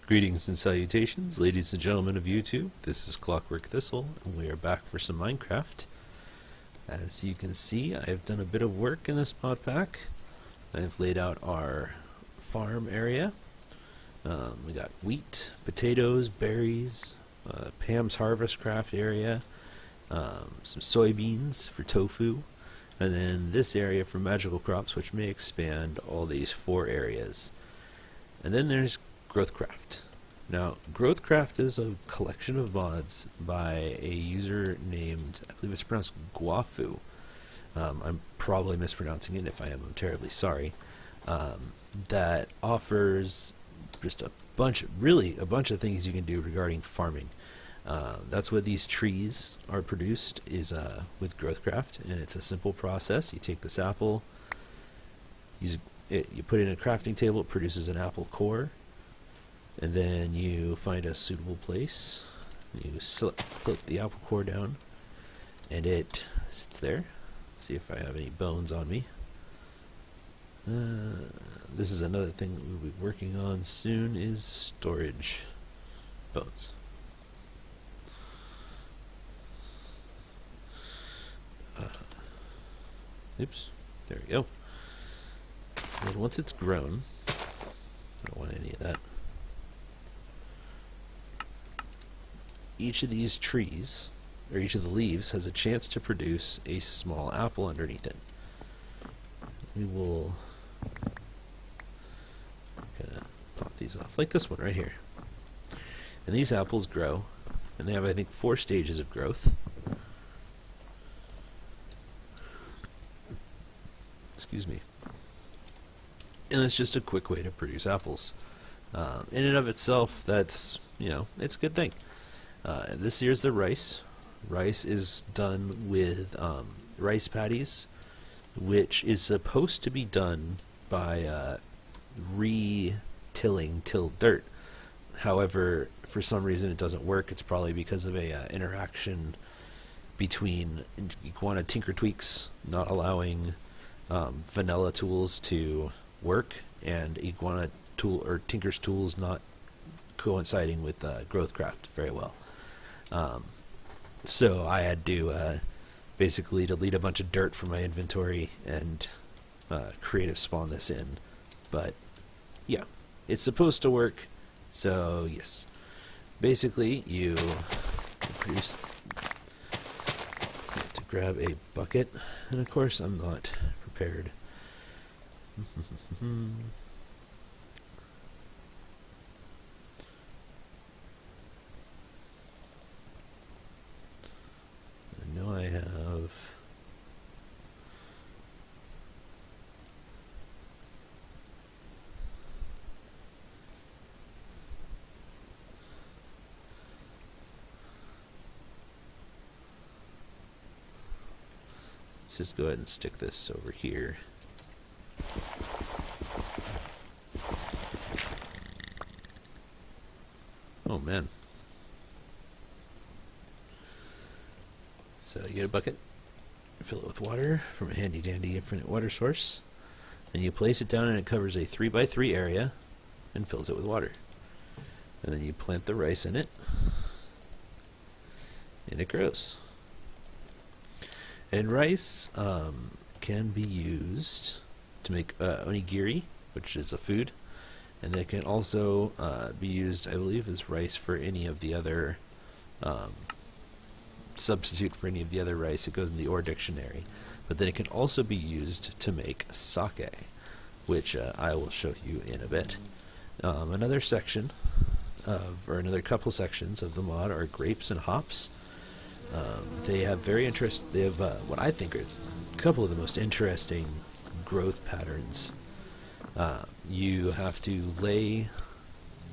Greetings and salutations, ladies and gentlemen of YouTube. This is Clockwork Thistle, and we are back for some Minecraft. As you can see, I have done a bit of work in this mod pack. I've laid out our farm area. We got wheat, potatoes, berries, Pam's Harvest Craft area, some soybeans for tofu, and then this area for magical crops, which may expand all these 4 areas. And then there's Growthcraft. Now, Growthcraft is a collection of mods by a user named, I believe it's pronounced Guafu. I'm probably mispronouncing it. If I am, I'm terribly sorry. That offers just a bunch of things you can do regarding farming. That's what these trees are produced is with Growthcraft, and it's a simple process. You take this apple, you put it in a crafting table, it produces an apple core. And then you find a suitable place, you put the apple core down, and it sits there. Let's see if I have any bones on me. This is another thing that we'll be working on soon, is storage bones. Oops, there we go. And once it's grown, I don't want any of that. Each of these trees, or each of the leaves, has a chance to produce a small apple underneath it. We will kind of pop these off, like this one right here. And these apples grow, and they have, I think, 4 stages of growth. Excuse me. And it's just a quick way to produce apples. In and of itself, that's, it's a good thing. This here's the rice. Rice is done with rice paddies, which is supposed to be done by re-tilling tilled dirt. However, for some reason it doesn't work. It's probably because of a interaction between Iguana Tinker Tweaks not allowing vanilla tools to work, and Iguana tool or Tinker's tools not coinciding with Growthcraft very well. So I had to basically delete a bunch of dirt from my inventory and creative spawn this in. But yeah, it's supposed to work. So yes, basically you produce. You have to grab a bucket, and of course I'm not prepared. I know I have let's just go ahead and stick this over here. Oh man. So you get a bucket, fill it with water from a handy dandy infinite water source, and you place it down and it covers a 3x3 area and fills it with water. And then you plant the rice in it, and it grows. And rice can be used to make onigiri, which is a food, and it can also be used, I believe, as rice for any of the other substitute for any of the other rice. It goes in the Ore Dictionary. But then it can also be used to make sake, which I will show you in a bit. Another section or another couple sections of the mod are grapes and hops. They have what I think are a couple of the most interesting growth patterns. You have to lay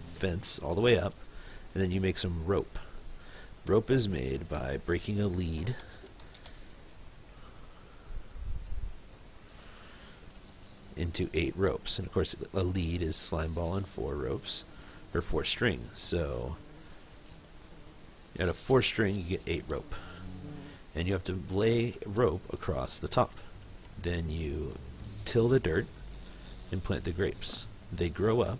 fence all the way up, and then you make some rope. Rope is made by breaking a lead into 8 ropes. And of course, a lead is slime ball and 4 ropes, or 4 string. So out of 4 string, you get 8 rope. And you have to lay rope across the top. Then you till the dirt and plant the grapes. They grow up,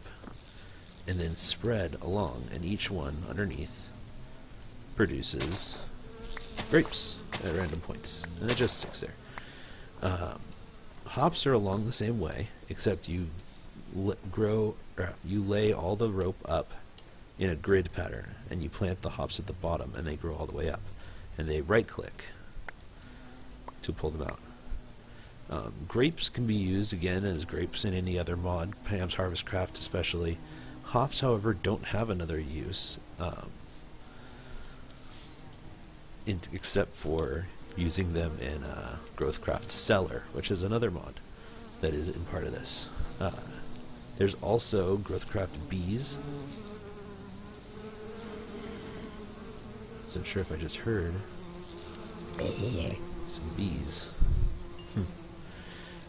and then spread along, and each one underneath produces grapes at random points, and it just sticks there. Hops are along the same way, except you lay all the rope up in a grid pattern, and you plant the hops at the bottom, and they grow all the way up, and they right-click to pull them out. Grapes can be used again as grapes in any other mod, Pam's Harvestcraft especially. Hops, however, don't have another use, except for using them in Growthcraft Cellar, which is another mod that is in part of this. There's also Growthcraft Bees. Wasn't sure if I just heard some bees.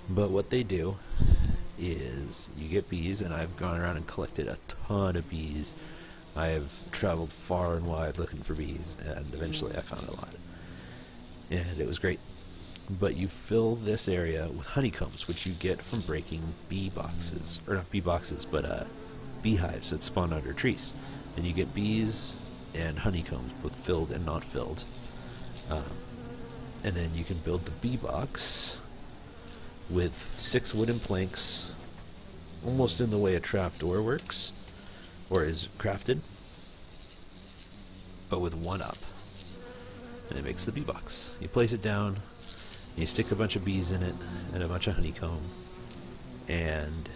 But what they do is you get bees, and I've gone around and collected a ton of bees. I have traveled far and wide looking for bees, and eventually I found a lot. And it was great. But you fill this area with honeycombs, which you get from breaking bee boxes, or not bee boxes, but beehives that spawn under trees. And you get bees and honeycombs, both filled and not filled. And then you can build the bee box with 6 wooden planks, almost in the way a trapdoor works, or is crafted, but with 1 up. And it makes the bee box. You place it down, you stick a bunch of bees in it, and a bunch of honeycomb, and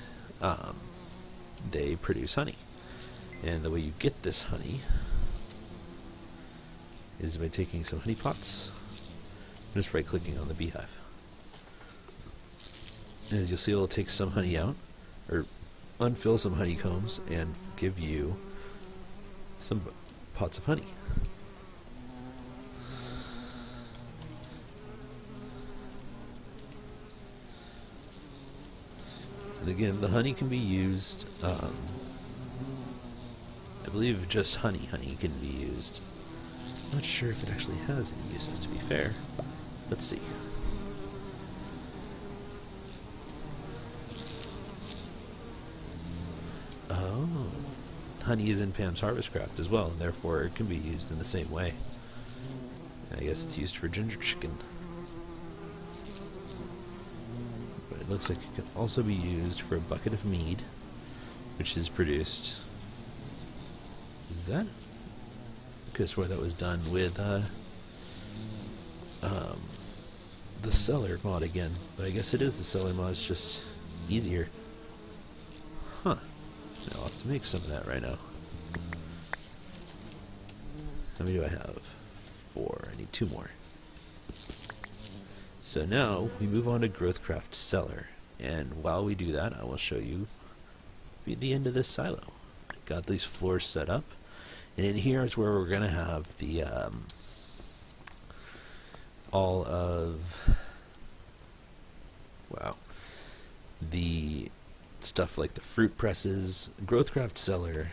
they produce honey. And the way you get this honey is by taking some honey pots, and just right-clicking on the beehive. And as you'll see, it'll take some honey out, or unfill some honeycombs, and give you some pots of honey. And again, the honey can be used, I believe just honey can be used. I'm not sure if it actually has any uses, to be fair. Let's see. Oh, honey is in Pam's Harvestcraft as well, and therefore it can be used in the same way. I guess it's used for ginger chicken. But it looks like it can also be used for a bucket of mead, which is produced. Is that? I could have swore that was done with the cellar mod again, but I guess it is the cellar mod. It's just easier. Huh. I'll have to make some of that right now. How many do I have? 4. I need 2 more. So now we move on to Growthcraft Cellar, and while we do that, I will show you the end of this silo. Got these floors set up, and in here is where we're going to have the all of the stuff like the fruit presses. Growthcraft Cellar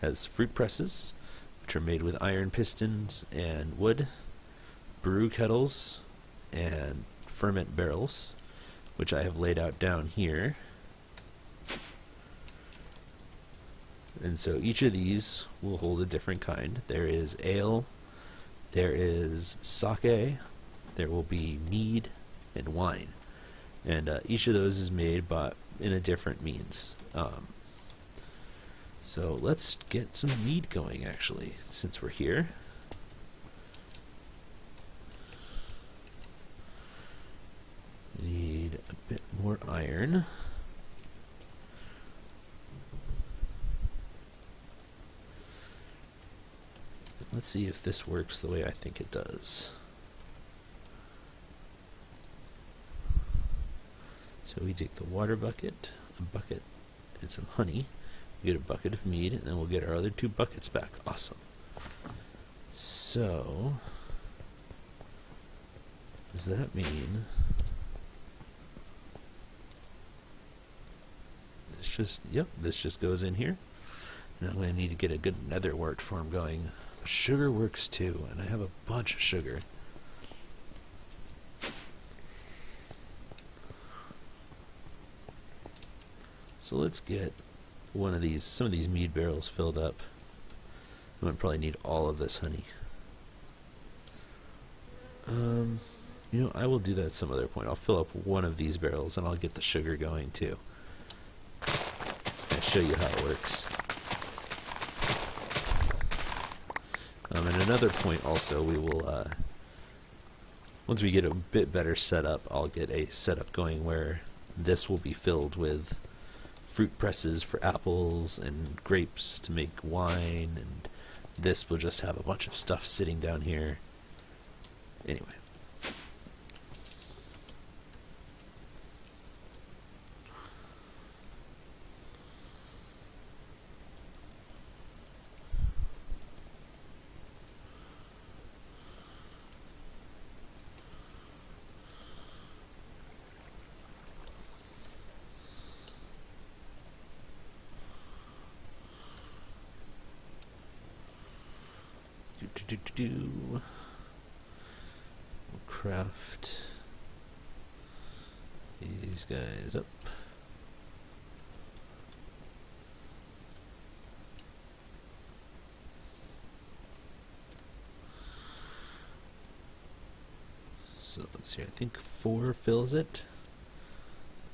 has fruit presses, which are made with iron pistons and wood, brew kettles, and ferment barrels, which I have laid out down here. And so each of these will hold a different kind. There is ale, there is sake, there will be mead, and wine. And each of those is made in a different means. So let's get some mead going, actually, since we're here. We need a bit more iron. Let's see if this works the way I think it does. So we take the water bucket, a bucket, and some honey. We get a bucket of mead, and then we'll get our other 2 buckets back. Awesome. So, does that mean this just goes in here? And I'm going to need to get a good nether wart form going. But sugar works too, and I have a bunch of sugar. So let's get some of these mead barrels filled up. I'm going to probably need all of this honey. I will do that at some other point. I'll fill up one of these barrels and I'll get the sugar going too. I'll show you how it works. And another point also, we will, once we get a bit better setup, I'll get a setup going where this will be filled with fruit presses for apples and grapes to make wine, and this will just have a bunch of stuff sitting down here. Anyway. We'll craft these guys up. So let's see, I think 4 fills it.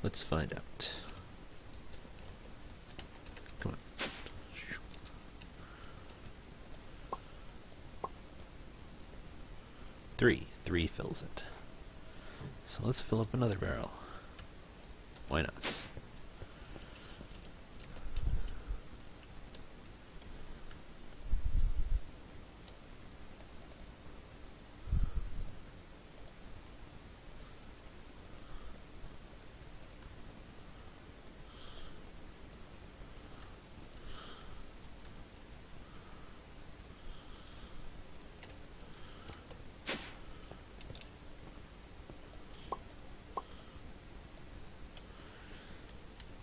Let's find out. Come on. 3 fills it. So let's fill up another barrel. Why not?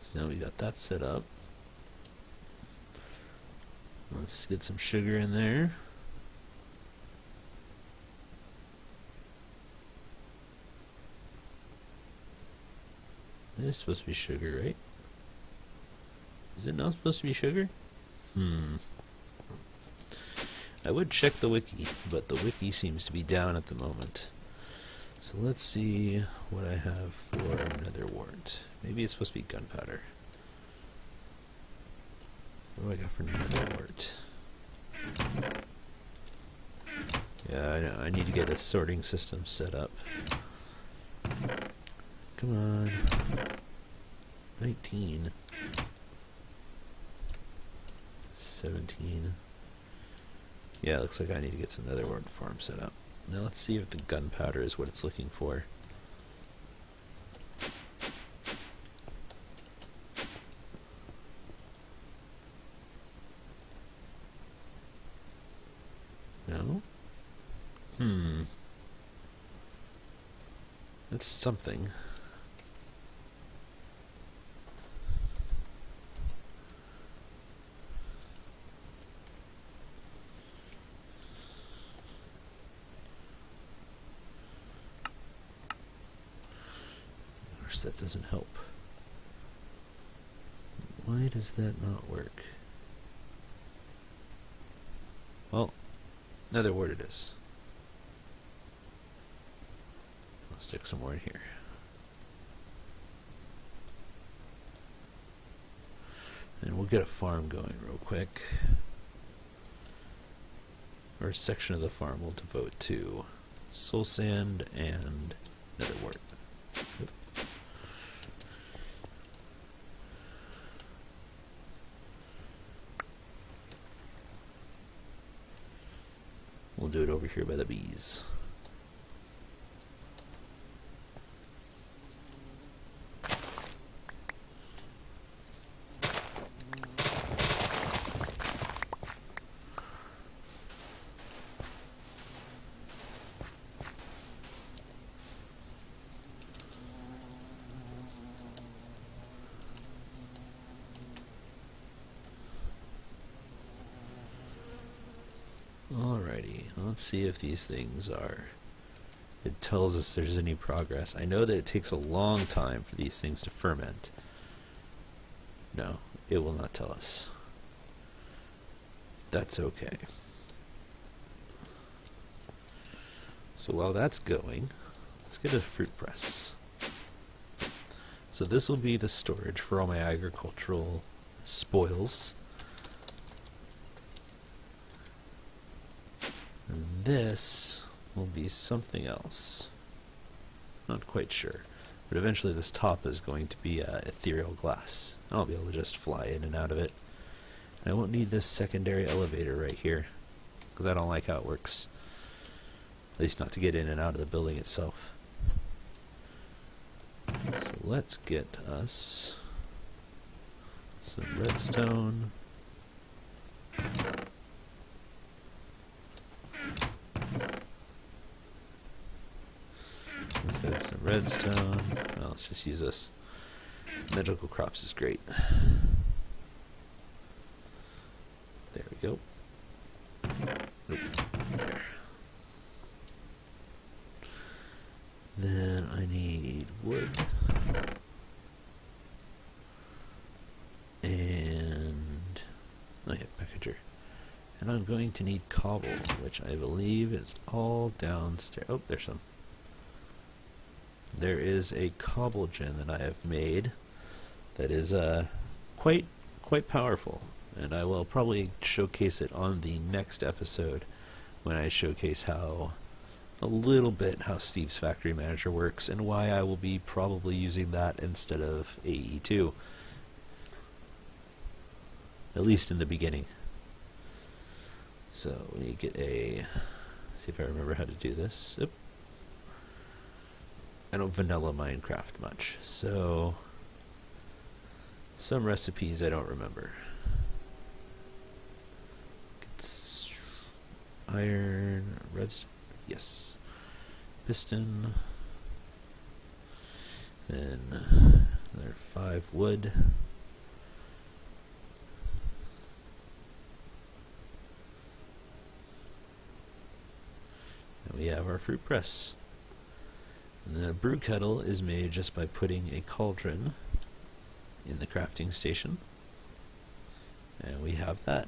So now we got that set up. Let's get some sugar in there. This is supposed to be sugar, right? Is it not supposed to be sugar? I would check the wiki, but the wiki seems to be down at the moment. So let's see what I have for netherwort. Maybe it's supposed to be gunpowder. What do I got for netherwort? Yeah, I know. I need to get a sorting system set up. Come on. 19. 17. Yeah, it looks like I need to get some netherwort farm set up. Now let's see if the gunpowder is what it's looking for. No? That's something. That doesn't help. Why does that not work? Well, netherwort it is. I'll stick some more in here. And we'll get a farm going real quick. Or a section of the farm we'll devote to soul sand and netherwort. Yep. We'll do it over here by the bees. Alrighty, let's see if these things are... It tells us there's any progress. I know that it takes a long time for these things to ferment. No, it will not tell us. That's okay. So while that's going, let's get a fruit press. So this will be the storage for all my agricultural spoils. And this will be something else. Not quite sure. But eventually this top is going to be ethereal glass. I'll be able to just fly in and out of it. And I won't need this secondary elevator right here, because I don't like how it works. At least not to get in and out of the building itself. So let's get us some redstone. Let's add some redstone. Well, let's just use this. Magical crops is great. There we go. Nope. There. Then I need wood. And oh yeah, packager. And I'm going to need cobble, which I believe is all downstairs. Oh, there's some. There is a cobble gen that I have made that is quite powerful, and I will probably showcase it on the next episode when I showcase how Steve's Factory Manager works and why I will be probably using that instead of AE2, at least in the beginning. So we need to get see if I remember how to do this. Oop. I don't vanilla Minecraft much, so some recipes I don't remember. It's iron, redstone, yes, piston, then another 5 wood. And we have our fruit press. And the brew kettle is made just by putting a cauldron in the crafting station. And we have that.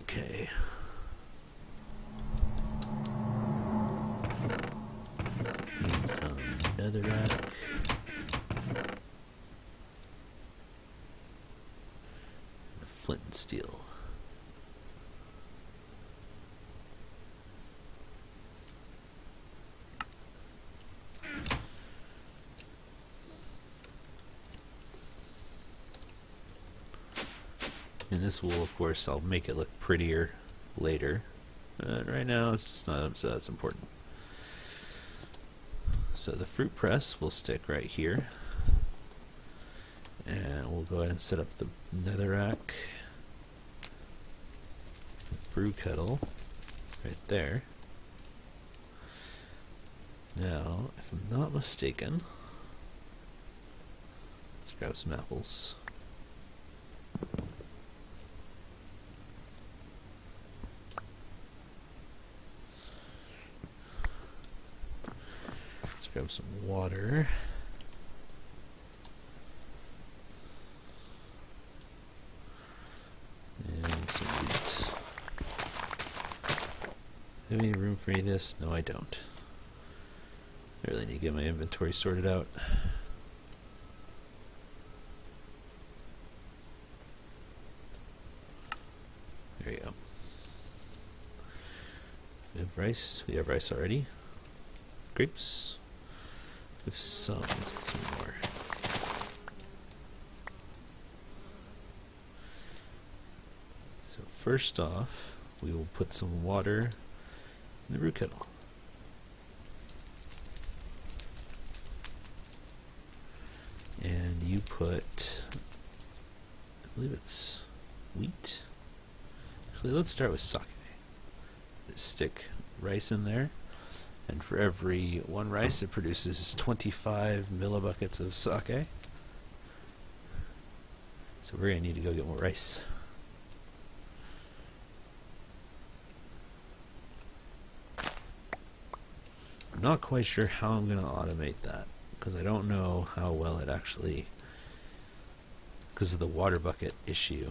Okay. Need some netherrack. And a flint and steel. And this will, of course, I'll make it look prettier later. But right now, it's just not so that's important. So the fruit press will stick right here. And we'll go ahead and set up the netherrack. Brew kettle right there. Now, if I'm not mistaken, let's grab some apples. Grab some water. And some wheat. Do I have any room for any of this? No, I don't. I really need to get my inventory sorted out. There you go. We have rice. We have rice already. Grapes. With some, let's get some more. So first off, we will put some water in the brew kettle. And you put, I believe it's wheat. Actually, let's start with sake. Just stick rice in there. And for every 1 rice, it produces 25 millibuckets of sake. So we're going to need to go get more rice. I'm not quite sure how I'm going to automate that. because I don't know how well it actually, because of the water bucket issue.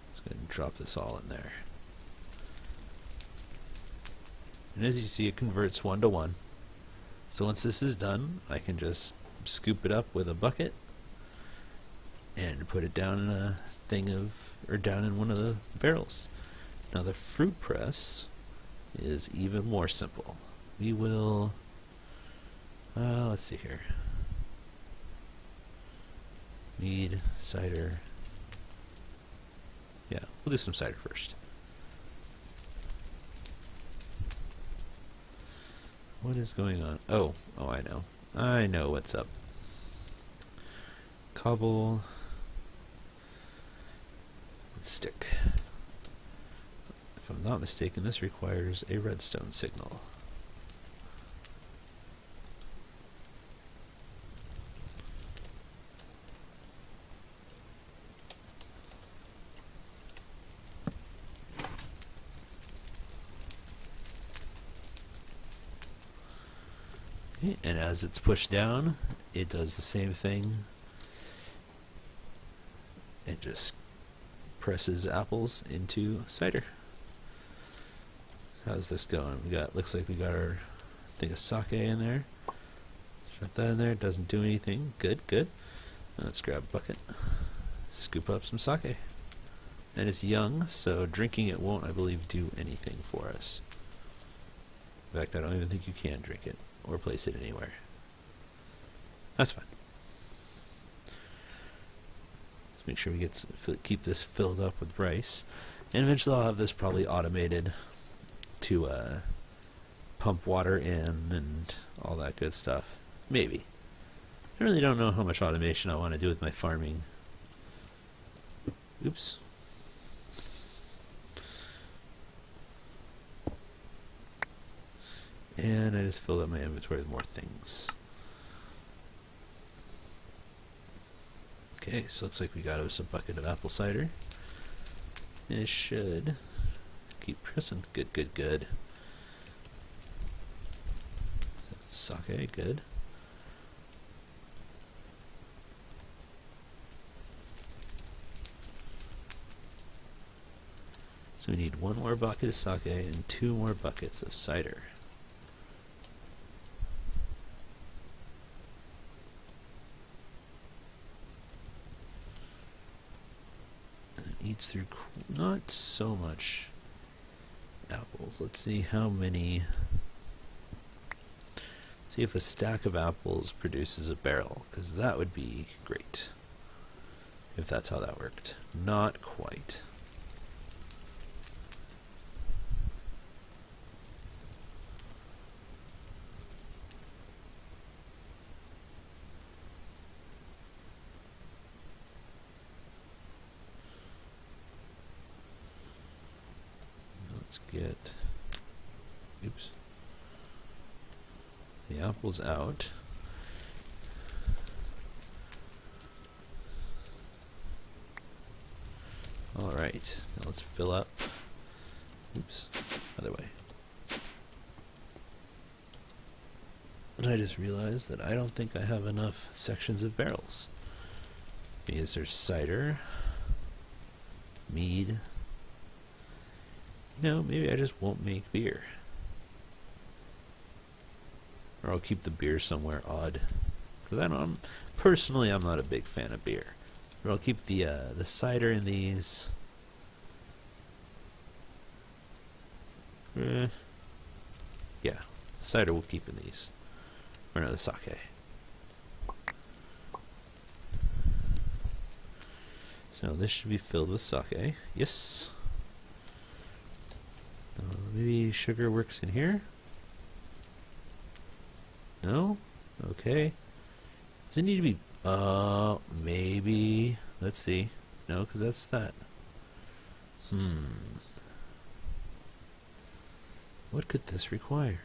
Let's go ahead and drop this all in there. And as you see, it converts 1 to 1. So once this is done, I can just scoop it up with a bucket and put it down in a thing of, or down in one of the barrels. Now the fruit press is even more simple. We will, let's see here. Mead, cider. Yeah, we'll do some cider first. What is going on? Oh, I know. I know what's up. Cobble. And stick. If I'm not mistaken, this requires a redstone signal. Okay, and as it's pushed down, it does the same thing. It just presses apples into cider. How's this going? Looks like we got our thing of sake in there. Shove that in there. Doesn't do anything. Good, good. Now let's grab a bucket. Scoop up some sake. And it's young, so drinking it won't, I believe, do anything for us. In fact, I don't even think you can drink it or place it anywhere. That's fine. Let's make sure we keep this filled up with rice. And eventually I'll have this probably automated to pump water in and all that good stuff. Maybe. I really don't know how much automation I want to do with my farming. Oops. And I just filled up my inventory with more things. Okay, so looks like we got us a bucket of apple cider. And it should keep pressing. Good, good, good. That's sake, good. So we need 1 more bucket of sake and 2 more buckets of cider. Eats through not so much apples. Let's see how many. See if a stack of apples produces a barrel, because that would be great if that's how that worked. Not quite. Let's get, oops, the apples out. All right, now let's fill up. Oops, other way. And I just realized that I don't think I have enough sections of barrels. Because there's cider, mead. You know, maybe I just won't make beer. Or I'll keep the beer somewhere odd. Because personally, I'm not a big fan of beer. Or I'll keep the cider in these. Yeah, cider we'll keep in these. Or no, the sake. So this should be filled with sake. Yes. Maybe sugar works in here? No? Okay. Does it need to be... maybe... Let's see. No, because that's that. What could this require?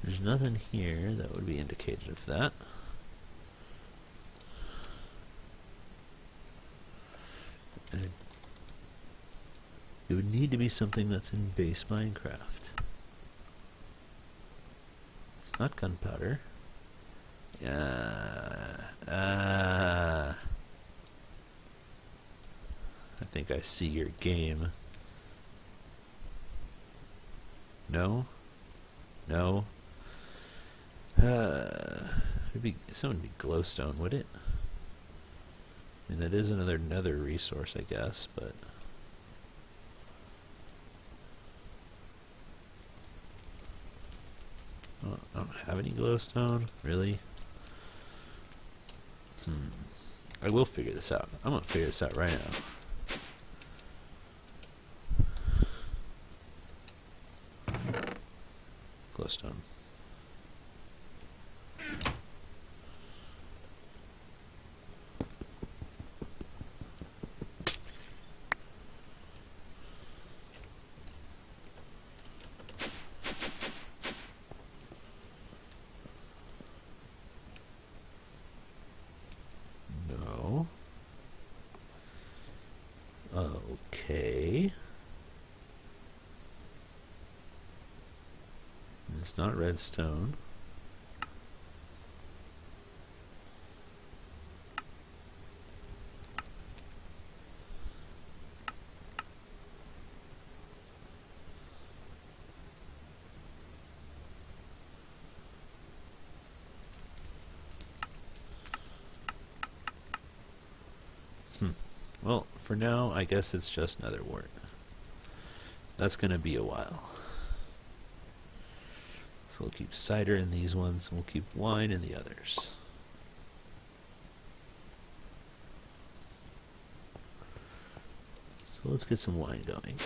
There's there's nothing here that would be indicated of that. And it would need to be something that's in base Minecraft. It's not gunpowder. I think I see your game. No? No? It'd be, something would be glowstone, would it? I mean, that is another nether resource, I guess, but... Oh, I don't have any glowstone? Really? I will figure this out. I'm gonna figure this out right now. Glowstone. No. Okay. It's not redstone. Well, for now, I guess it's just nether wart. That's gonna be a while. So we'll keep cider in these ones, and we'll keep wine in the others. So let's get some wine going.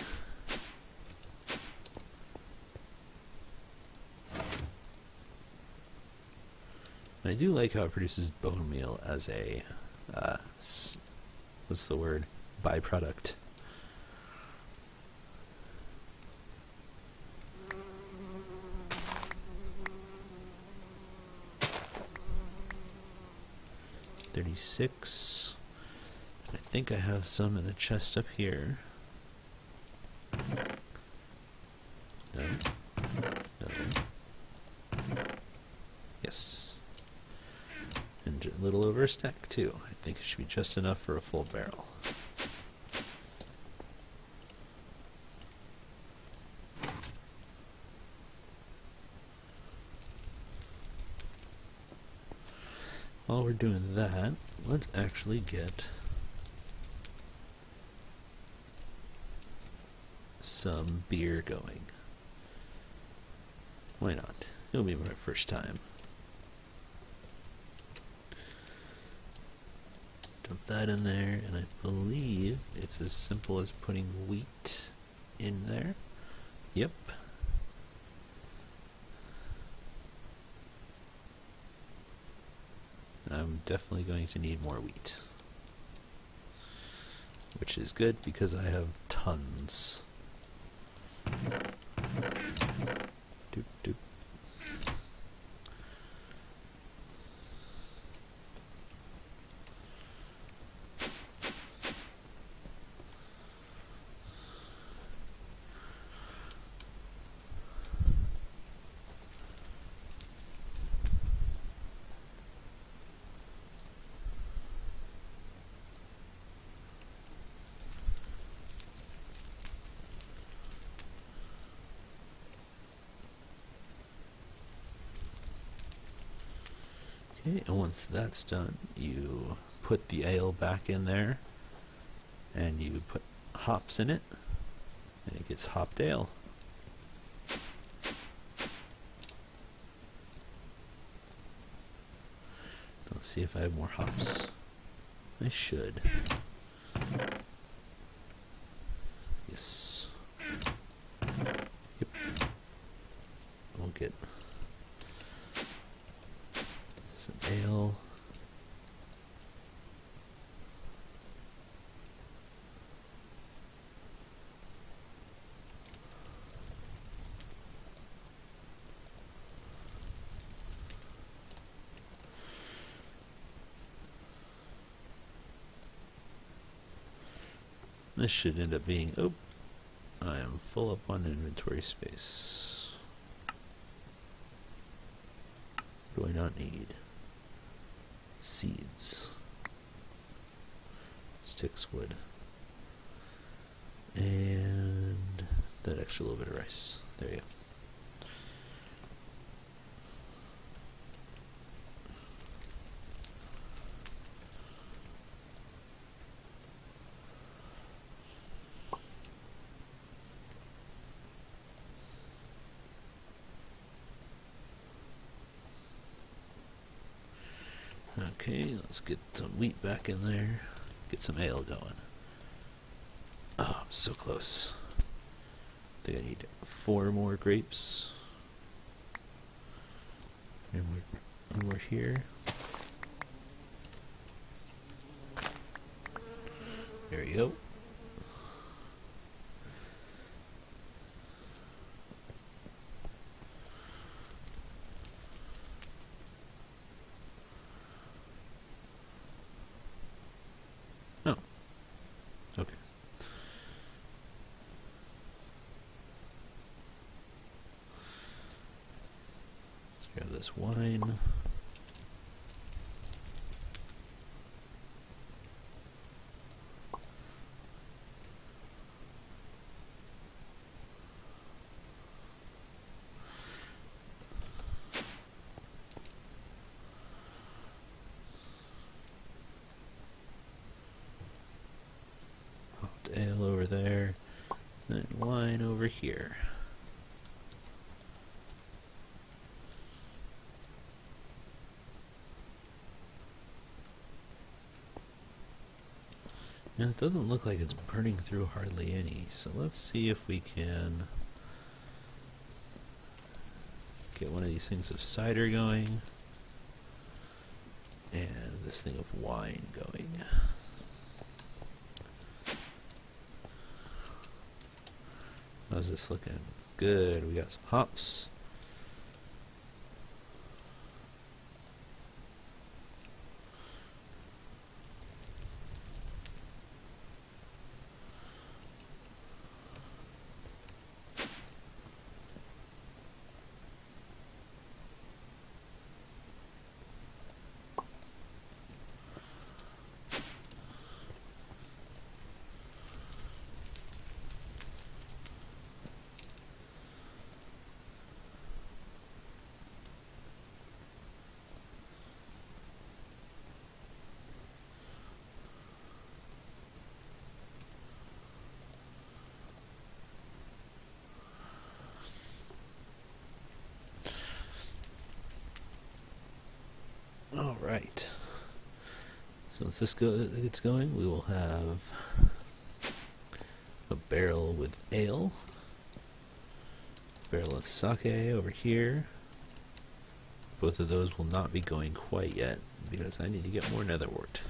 And I do like how it produces bone meal as a, what's the word? Byproduct. $36. I think I have some in a chest up here. No. No. Yes. And a little over a stack too. I think it should be just enough for a full barrel. While we're doing that, let's actually get some beer going. Why not? It'll be my first time. Dump that in there, and I believe it's as simple as putting wheat in there. Yep. I'm definitely going to need more wheat. Which is good because I have tons. Doop doop. Okay, and once that's done, you put the ale back in there, and you put hops in it, and it gets hopped ale. Let's see if I have more hops. I should. Yes. Yep. We'll get some ale. this should end up being, oh, I am full up on inventory space. What do I not need? Seeds. Sticks, wood. And that extra little bit of rice. There you go. Okay, let's get some wheat back in there. Get some ale going. Oh, I'm so close. I think I need 4 more grapes. And we're here. There you go. Oh. Okay. Let's grab this wine. Ale over there, and wine over here. And it doesn't look like it's burning through hardly any, so let's see if we can get one of these things of cider going and this thing of wine going. How's this looking? Good. We got some hops. All right. So once this gets going, we will have a barrel with ale, a barrel of sake over here. Both of those will not be going quite yet because I need to get more nether wart.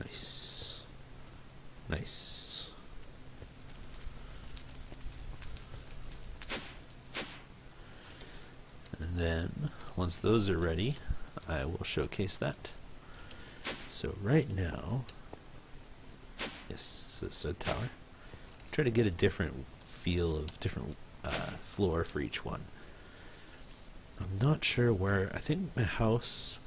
Nice. Nice. And then, once those are ready, I will showcase that. So right now, yes, this is a tower. Try to get a different feel of different floor for each one. I'm not sure where, I think my house,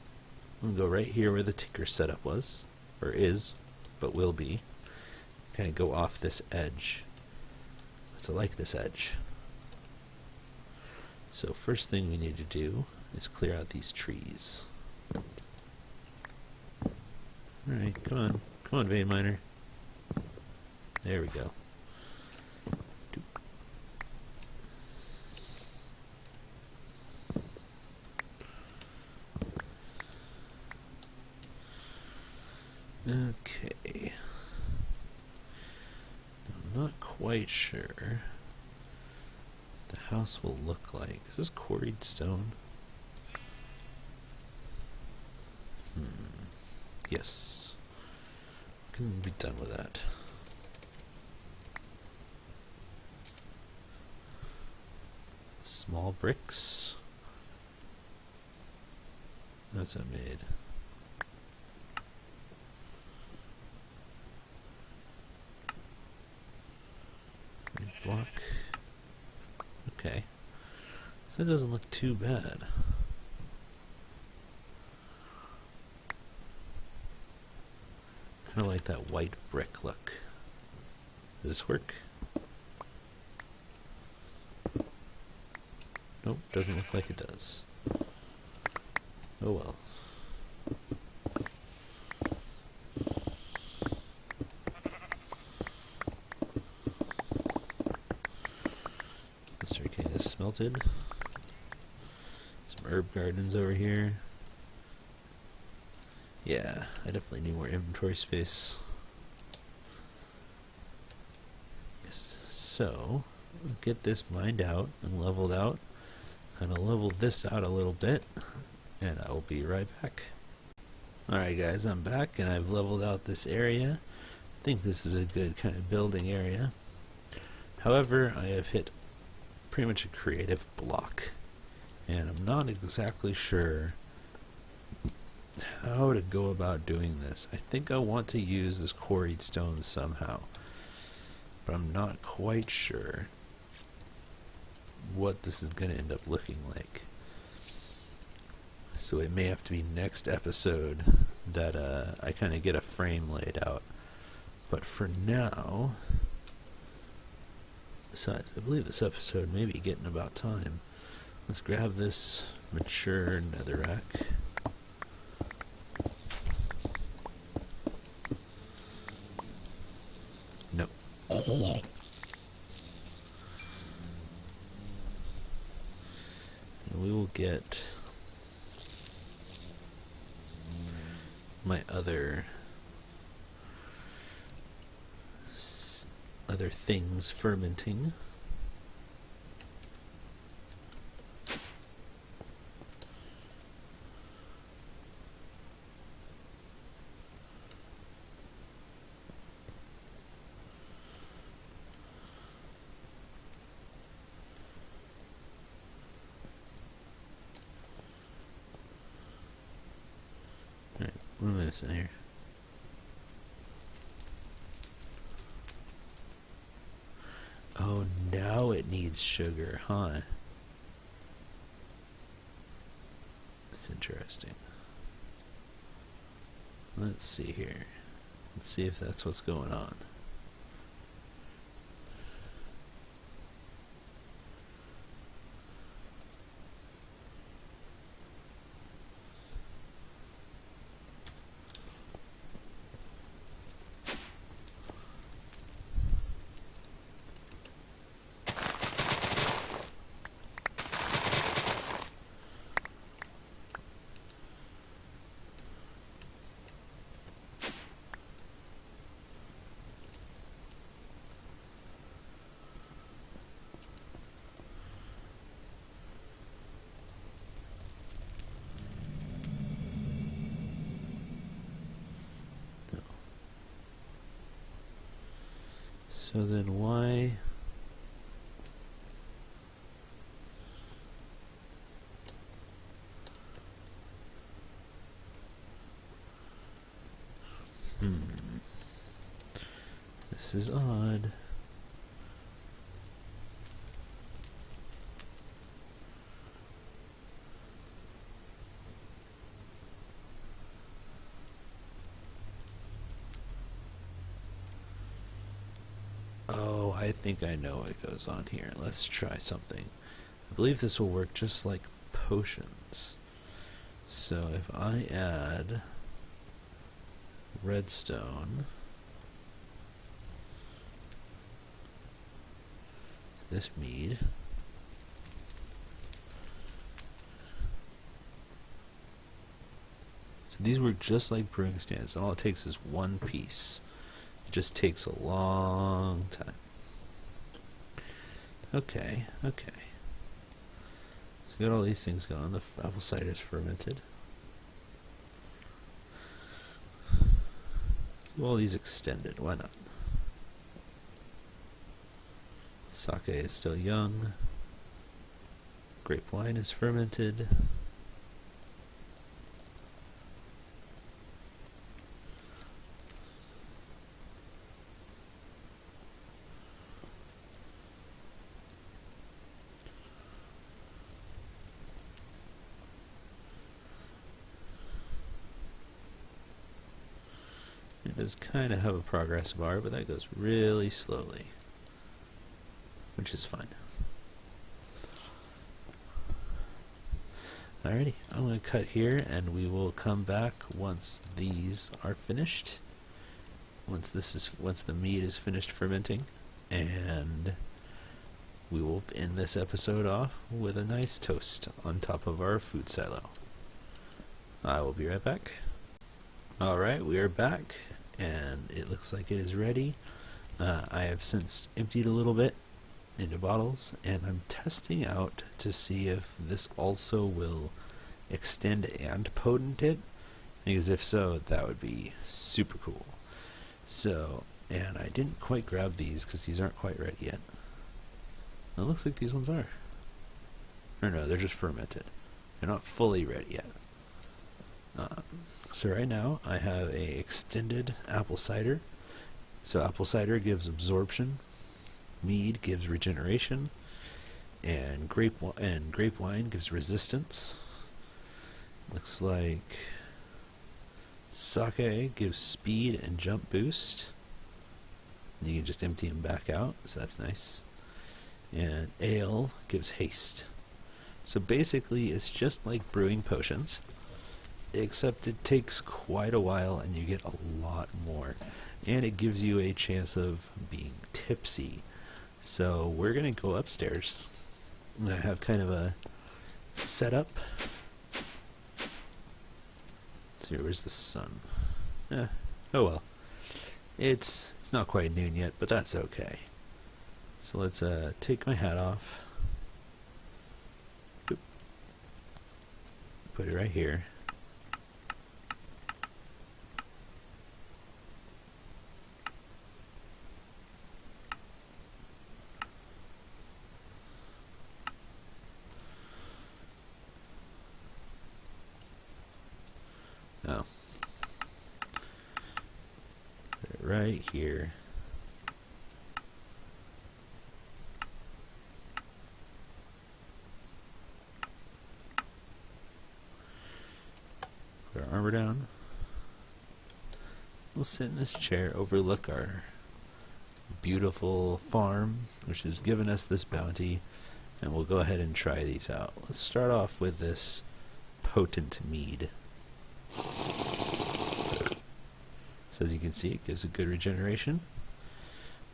I'm going to go right here where the Tinker setup was, or is, but will be. Kind of go off this edge. So I like this edge. So first thing we need to do is clear out these trees. Alright, come on. Come on, vein miner. There we go. Okay. I'm not quite sure the house will look like. Is this quarried stone? Yes. Can be done with that. small bricks. That's what I made. Block. Okay. So that doesn't look too bad. Kind of like that white brick look. Does this work? Nope, doesn't look like it does. Oh well. Let's start getting this smelted. Some herb gardens over here. Yeah, I definitely need more inventory space. Yes, so get this mined out and leveled out. Kind of level this out a little bit, and I will be right back. Alright guys, I'm back and I've leveled out this area. I think this is a good kind of building area. However, I have hit pretty much a creative block, and I'm not exactly sure how to go about doing this. I think I want to use this quarried stone somehow, but I'm not quite sure what this is going to end up looking like. So it may have to be next episode that I kind of get a frame laid out. But for now, besides, I believe this episode may be getting about time. Let's grab this mature netherrack. Nope. And we will get my other things fermenting. Alright, what am I missing here? Oh, now it needs sugar, huh? That's interesting. Let's see here. Let's see if that's what's going on. So then why... This is odd. Oh, I think I know what goes on here. Let's try something. I believe this will work just like potions. So if I add redstone to this mead, so these work just like brewing stands, and all it takes is one piece. It just takes a long time. Okay, okay. So we got all these things going. The apple cider is fermented. All these extended, why not? Sake is still young. Grape wine is fermented. It does kind of have a progress bar, but that goes really slowly, which is fine. Alrighty, I'm going to cut here, and we will come back once these are finished. Once the mead is finished fermenting, and we will end this episode off with a nice toast on top of our food silo. I will be right back. Alright, we are back, and it looks like it is ready. I have since emptied a little bit into bottles, and I'm testing out to see if this also will extend and potent it, because if so, that would be super cool. So, and I didn't quite grab these because these aren't quite ready yet. It looks like these ones are. Or no, they're just fermented. They're not fully ready yet. So right now I have a extended apple cider. So apple cider gives absorption, mead gives regeneration, and grape wine gives resistance. Looks like sake gives speed and jump boost. You can just empty them back out, so that's nice. And ale gives haste. So basically it's just like brewing potions, except it takes quite a while and you get a lot more. And it gives you a chance of being tipsy. So we're going to go upstairs. I'm going to have kind of a setup. So where's the sun? Oh well. It's not quite noon yet, but that's okay. So let's take my hat off. Boop. Put it right here. Oh. Put it right here. Put our armor down. We'll sit in this chair, overlook our beautiful farm, which has given us this bounty, and we'll go ahead and try these out. Let's start off with this potent mead. So as you can see, it gives a good regeneration.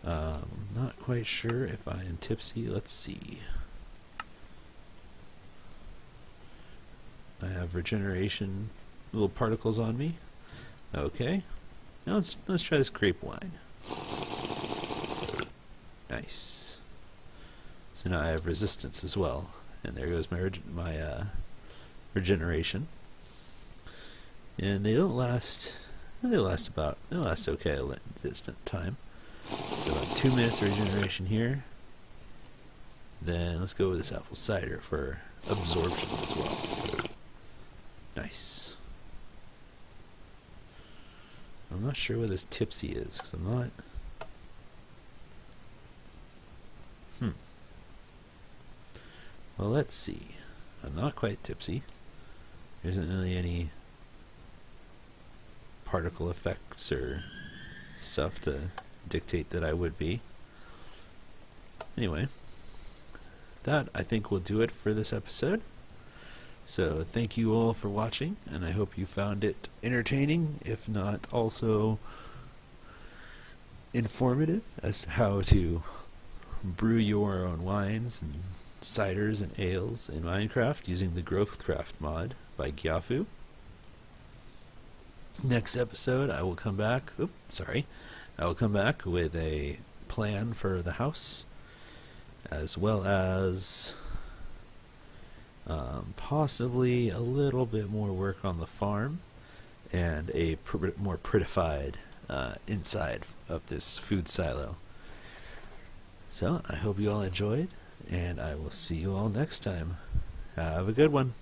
Not quite sure if I am tipsy. Let's see. I have regeneration little particles on me. Okay. Now let's try this grape wine. Nice. So now I have resistance as well, and there goes my regeneration. And they don't last. They last okay a distant time. So about 2 minutes of regeneration here. Then let's go with this apple cider for absorption as well. Nice. I'm not sure what this tipsy is, because I'm not. Well, let's see. I'm not quite tipsy. There isn't really any particle effects or stuff to dictate that I would be. Anyway, that I think will do it for this episode. So thank you all for watching, and I hope you found it entertaining, if not also informative as to how to brew your own wines and ciders and ales in Minecraft using the Growthcraft mod by Girafi. Next episode, I will come back. I will come back with a plan for the house, as well as possibly a little bit more work on the farm and a more prettified inside of this food silo. So I hope you all enjoyed, and I will see you all next time. Have a good one.